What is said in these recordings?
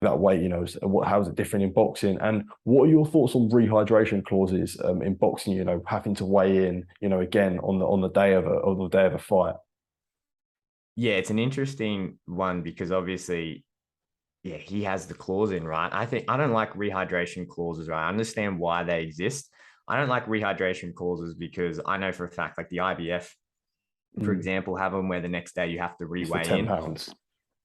that weight, how is it different in boxing? And what are your thoughts on rehydration clauses in boxing, having to weigh in, again on the day of a fight? Yeah, it's an interesting one because obviously, yeah, he has the clause in, right? I think I don't like rehydration clauses, right? I understand why they exist. I don't like rehydration clauses because I know for a fact, like the IBF, for Mm. example, have them where the next day you have to It's the reweigh in £10.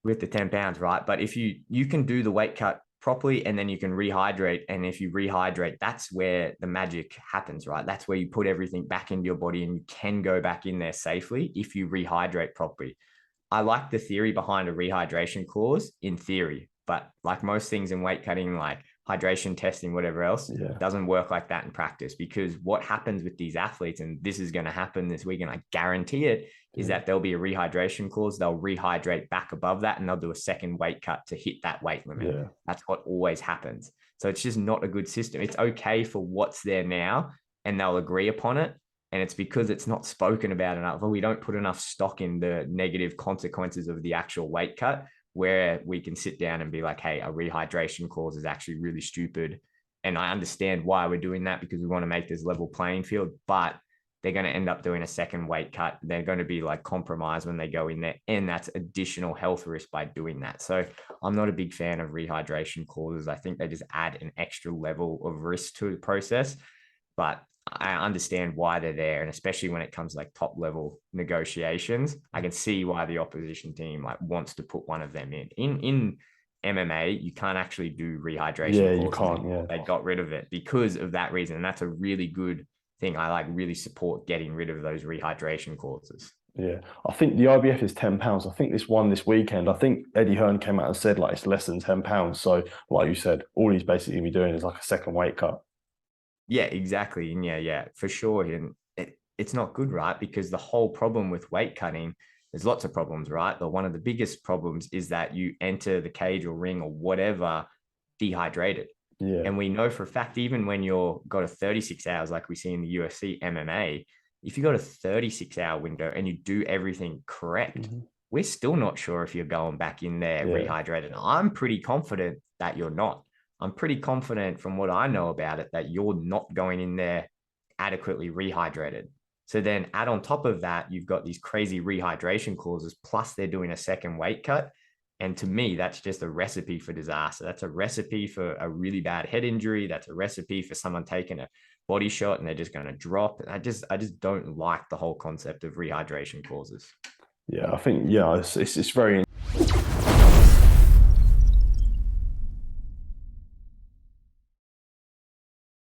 with the 10 pounds, right? But if you can do the weight cut properly and then you can rehydrate. And if you rehydrate, that's where the magic happens, right? That's where you put everything back into your body and you can go back in there safely if you rehydrate properly. I like the theory behind a rehydration clause in theory, but like most things in weight cutting, like hydration testing, whatever else, Yeah. doesn't work like that in practice. Because what happens with these athletes, and this is going to happen this week, and I guarantee it, is Yeah. that there'll be a rehydration clause. They'll rehydrate back above that and they'll do a second weight cut to hit that weight limit. Yeah. That's what always happens. So it's just not a good system. It's okay for what's there now and they'll agree upon it. And it's because it's not spoken about enough, or we don't put enough stock in the negative consequences of the actual weight cut, where we can sit down and be like, hey, a rehydration clause is actually really stupid. And I understand why we're doing that because we want to make this level playing field, but they're going to end up doing a second weight cut. They're going to be like compromised when they go in there. And that's additional health risk by doing that. So I'm not a big fan of rehydration clauses. I think they just add an extra level of risk to the process. But I understand why they're there. And especially when it comes to like top level negotiations, I can see why the opposition team like wants to put one of them in. In MMA, you can't actually do rehydration Yeah, you clauses can't. anymore. Yeah. They got rid of it because of that reason. And that's a really good thing. I like really support getting rid of those rehydration clauses. Yeah. I think the IBF is £10. I think this one this weekend. I think Eddie Hearn came out and said like it's less than £10. So, like you said, all he's basically be doing is like a second weight cut. Yeah, exactly. And yeah, for sure. And it's not good, right? Because the whole problem with weight cutting, there's lots of problems, right? But one of the biggest problems is that you enter the cage or ring or whatever dehydrated. Yeah. And we know for a fact, even when you're got a 36 hours, like we see in the UFC MMA, if you got a 36-hour window and you do everything correct, Mhm. we're still not sure if you're going back in there Yeah. rehydrated. I'm pretty confident that you're not. I'm pretty confident from what I know about it that you're not going in there adequately rehydrated. So then add on top of that, you've got these crazy rehydration clauses, plus they're doing a second weight cut. And to me, that's just a recipe for disaster. That's a recipe for a really bad head injury. That's a recipe for someone taking a body shot and they're just going to drop. And I just don't like the whole concept of rehydration clauses. Yeah. I think, yeah, it's very